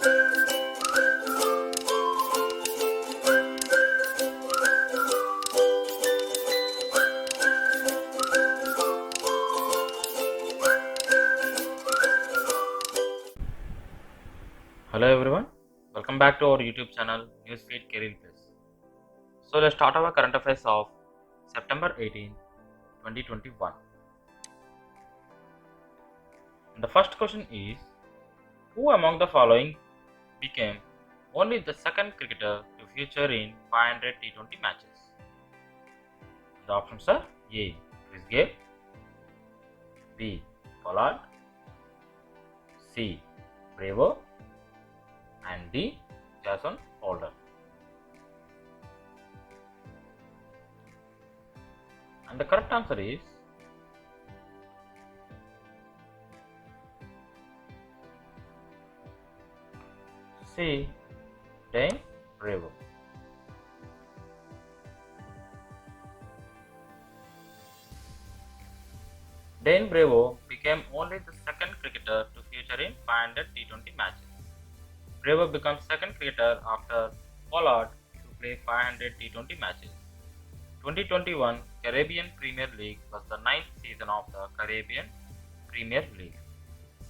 Hello everyone, welcome back to our YouTube channel Newsfeed Career Plus. So let's start our current affairs of September 18, 2021. And the first question is, who among the following became only the second cricketer to feature in 500 T20 matches? The options are A. Chris Gayle, B. Pollard, C. Bravo, and D. Jason Holder. And the correct answer is C. Dane Bravo. Dane Bravo became only the second cricketer to feature in 500 T20 matches. Bravo becomes second cricketer after Pollard to play 500 T20 matches. 2021 Caribbean Premier League was the ninth season of the Caribbean Premier League,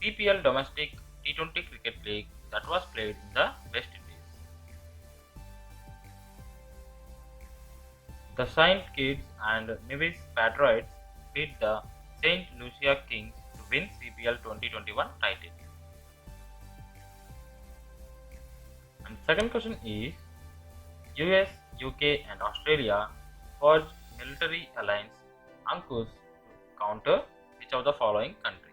CPL domestic T20 cricket league that was played in the West Indies. The Saint Kitts and Nevis Patriots beat the Saint Lucia Kings to win CPL 2021 title. And the second question is, US, UK and Australia forged military alliance AUKUS to counter which of the following country?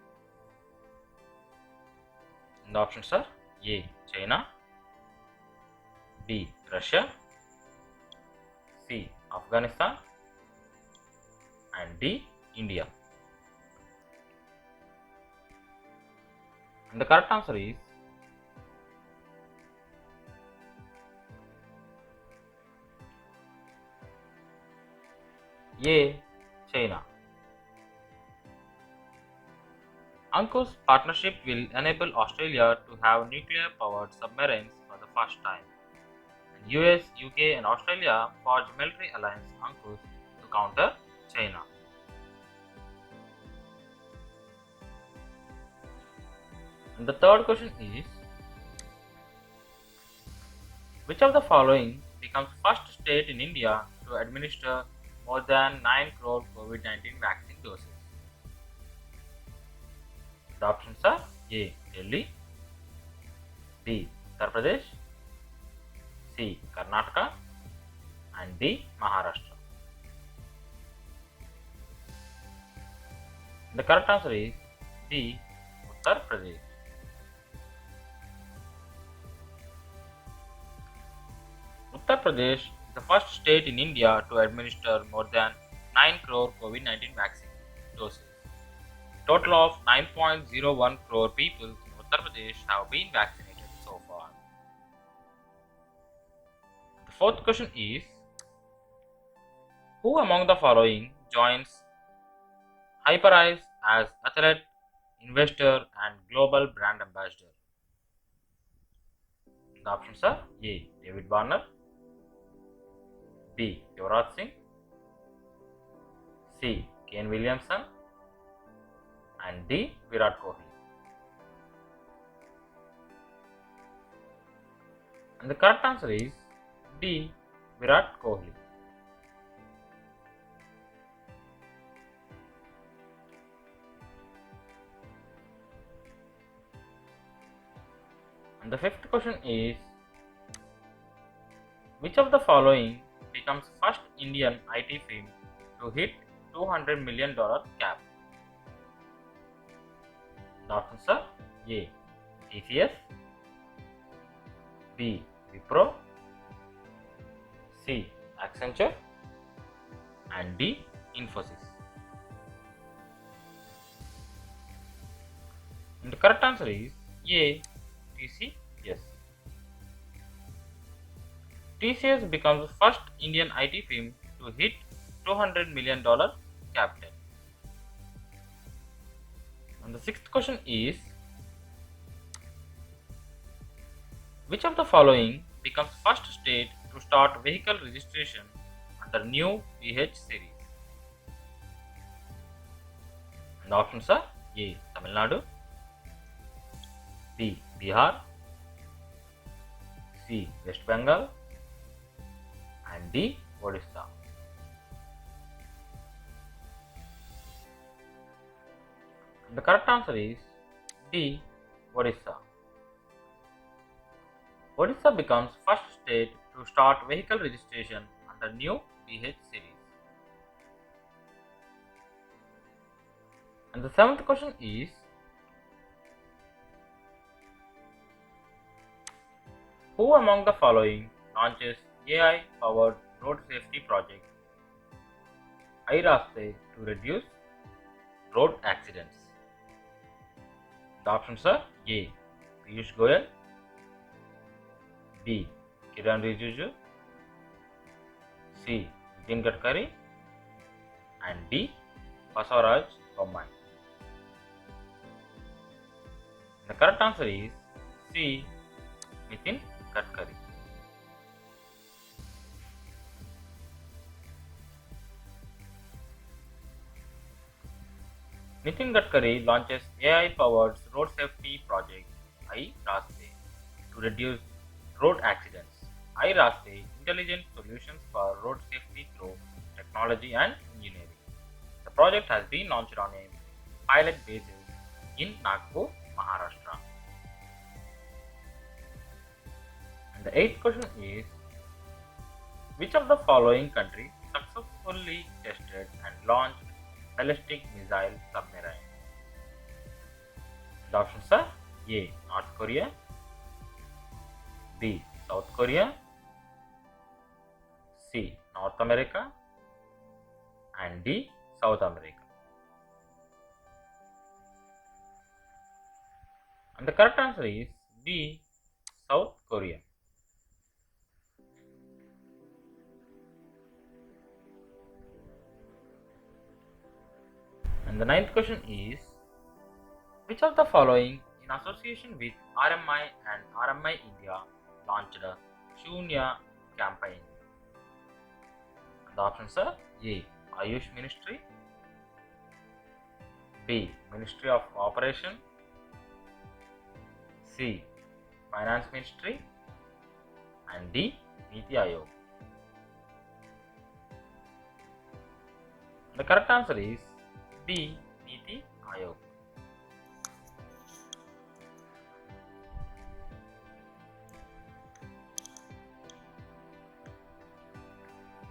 And the options are A. China, B. Russia, C. Afghanistan, and D. India. And the correct answer is A. China. AUKUS partnership will enable Australia to have nuclear-powered submarines for the first time. And US, UK and Australia forged military alliance AUKUS to counter China. And the third question is, which of the following becomes first state in India to administer more than 9 crore COVID-19 vaccine doses? The options are A. Delhi, B. Uttar Pradesh, C. Karnataka, and D. Maharashtra. The correct answer is D. Uttar Pradesh. Uttar Pradesh is the first state in India to administer more than 9 crore COVID-19 vaccine doses. A total of 9.01 crore people in Uttar Pradesh have been vaccinated so far. The fourth question is, who among the following joins Hyperice as athlete, investor and global brand ambassador? The options are A. David Warner, B. Yuvraj Singh, C. Kane Williamson, and D. Virat Kohli. And the correct answer is D. Virat Kohli. And the fifth question is, which of the following becomes first Indian IT firm to hit $200 million cap? The options are A. TCS, B. Wipro, C. Accenture, and D. Infosys. And the correct answer is A. TCS. TCS becomes the first Indian IT firm to hit $200 million capital. And the sixth question is, Which of the following becomes first state to start vehicle registration under new VH series? And the options are A. Tamil Nadu, B. Bihar, C. West Bengal, and D. Odisha. And the correct answer is D. Odisha. Odisha becomes first state to start vehicle registration under new VH series. And the seventh question is, who among the following launches AI powered road safety project iRaste to reduce road accidents? The options are A. Piyush Goyal, B. Kiran Rijiju, C. Nitin Gadkari, and D. Basavaraj Bommai. The correct answer is C. Nitin Gadkari. Nitin Gadkari launches AI-powered road safety project iRaste to reduce road accidents. iRaste intelligent solutions for road safety through technology and engineering. The project has been launched on a pilot basis in Nagpur, Maharashtra. And the eighth question is, which of the following countries successfully tested and launched ballistic missile submarine? The options are A. North Korea, B. South Korea, C. North America, and D. South America. And the correct answer is B. South Korea. And the ninth question is, which of the following in association with RMI and RMI India launched a Shunya campaign? And the options are A. Ayush Ministry, B. Ministry of Cooperation, C. Finance Ministry, and D. Niti Aayog. The correct answer is D. Niti Aayog.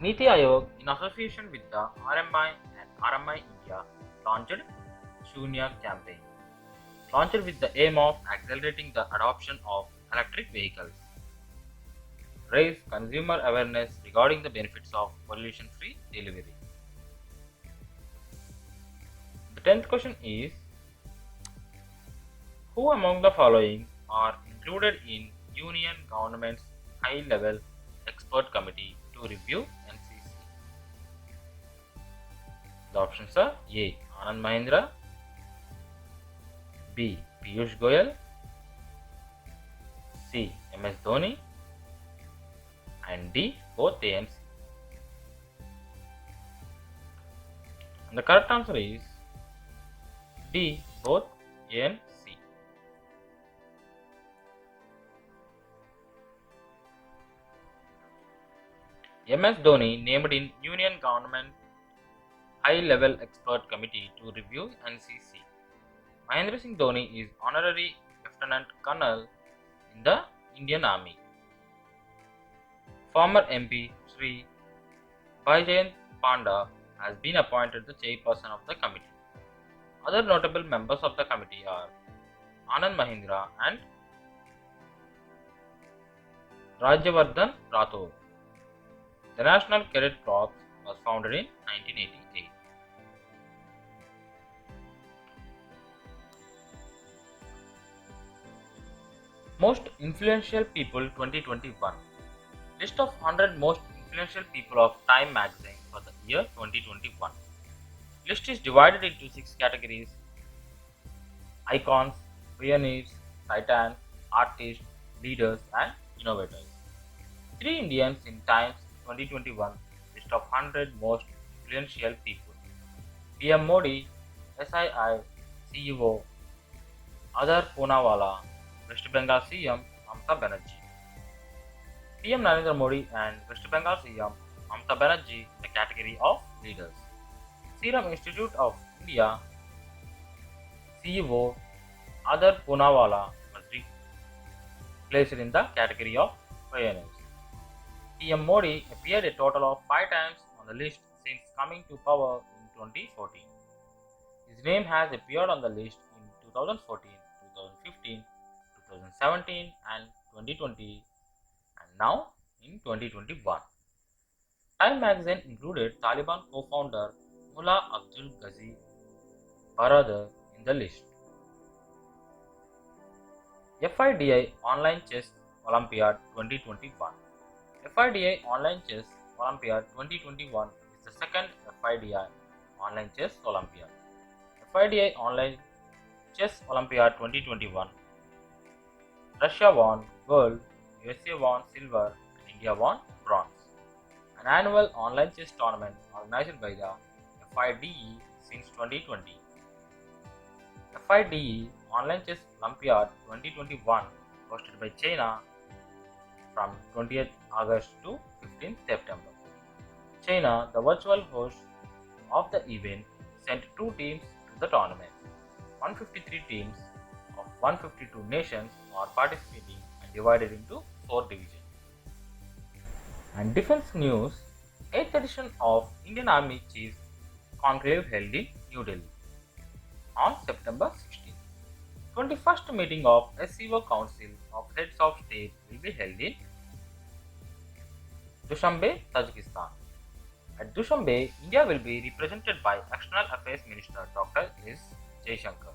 Niti Aayog, in association with the RMI and RMI India, launched Shunya campaign, launched with the aim of accelerating the adoption of electric vehicles, raise consumer awareness regarding the benefits of pollution-free delivery. The 10th question is, who among the following are included in Union Government's high-level expert committee to review NCC? The options are A. Anand Mahindra, B. Piyush Goyal, C. MS Dhoni, and D. both AMC. And the correct answer is D. both AMC. MS Dhoni named in Union Government High-Level Expert Committee to review NCC. Mahendra Singh Dhoni is Honorary Lieutenant Colonel in the Indian Army. Former MP Sri Bhaijayant Panda has been appointed the chairperson of the committee. Other notable members of the committee are Anand Mahindra and Rajyavardhan Rathore. The National Cadet Corps was founded in 1988. Most Influential People 2021. List of 100 most influential people of Time magazine for the year 2021. List is divided into 6 categories: icons, pioneers, titans, artists, leaders, and innovators. 3 Indians in Times 2021 list of 100 most influential people. PM Modi, SII CEO Adar Poonawala, West Bengal CM Mamata Banerjee. PM Narendra Modi and West Bengal CM Mamata Banerjee in the category of leaders. Serum Institute of India CEO Adar Poonawala was placed in the category of pioneers. PM Modi appeared a total of 5 times on the list since coming to power in 2014. His name has appeared on the list in 2014, 2015, 2017 and 2020 and now in 2021. Time magazine included Taliban co-founder Mullah Abdul Ghazi Baradar in the list. FIDI Online Chess Olympiad 2021. FIDI Online Chess Olympiad 2021 is the second FIDI Online Chess Olympiad. FIDI Online Chess Olympiad 2021. Russia won gold, USA won silver, and India won bronze. An annual online chess tournament organized by the FIDE since 2020. FIDE Online Chess Olympiad 2021 hosted by China from 20th August to 15th September. China, the virtual host of the event, sent 2 teams to the tournament. 153 teams of 152 nations are participating and divided into 4 divisions. And defense news, 8th edition of Indian Army Chiefs Conclave held in New Delhi on September 16. 21st meeting of SCO Council of Heads of State will be held in Dushanbe, Tajikistan. At Dushanbe, India will be represented by External Affairs Minister Dr. S. Jaishankar.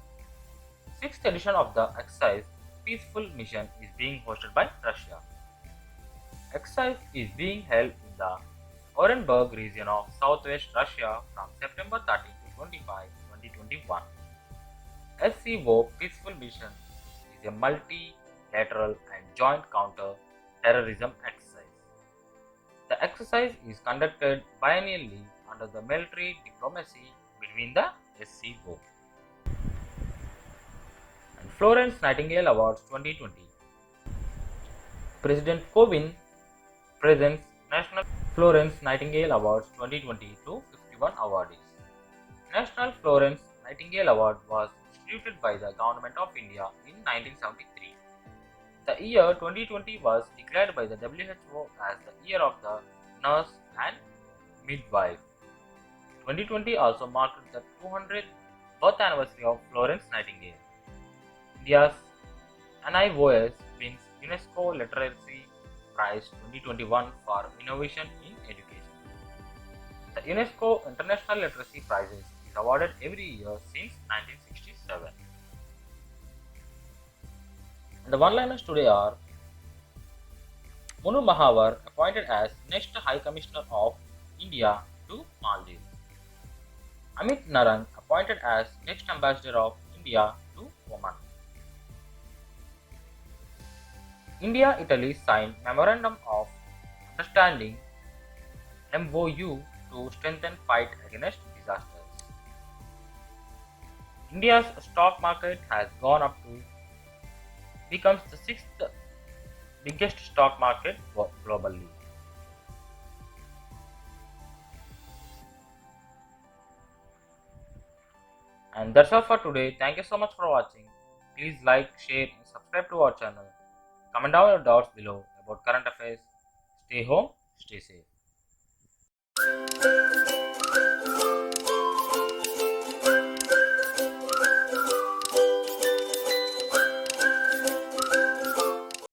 6th edition of the exercise Peaceful Mission is being hosted by Russia. Exercise is being held in the Orenburg region of southwest Russia from September 13 to 25, 2021. SCO Peaceful Mission is a multilateral and joint counter-terrorism exercise. The exercise is conducted biennially under the military diplomacy between the SCO. And Florence Nightingale Awards 2020. President Kovind presents National Florence Nightingale Awards 2020 to 51 awardees. National Florence Nightingale Award was instituted by the Government of India in 1973. The year 2020 was declared by the WHO as the Year of the Nurse and Midwife. 2020 also marked the 200th birth anniversary of Florence Nightingale. India's NIOS wins UNESCO Literacy Prize 2021 for innovation in education. The UNESCO International Literacy Prizes is awarded every year since 1967. And the one-liners today are: Monu Mahawar appointed as next High Commissioner of India to Maldives. Amit Naran appointed as next Ambassador of India to Oman. India-Italy signed Memorandum of Understanding MOU to strengthen fight against disasters. India's stock market has gone up to becomes the 6th biggest stock market globally. And that's all for today. Thank you so much for watching. Please like, share and subscribe to our channel. Comment down your doubts below about current affairs. Stay home, stay safe.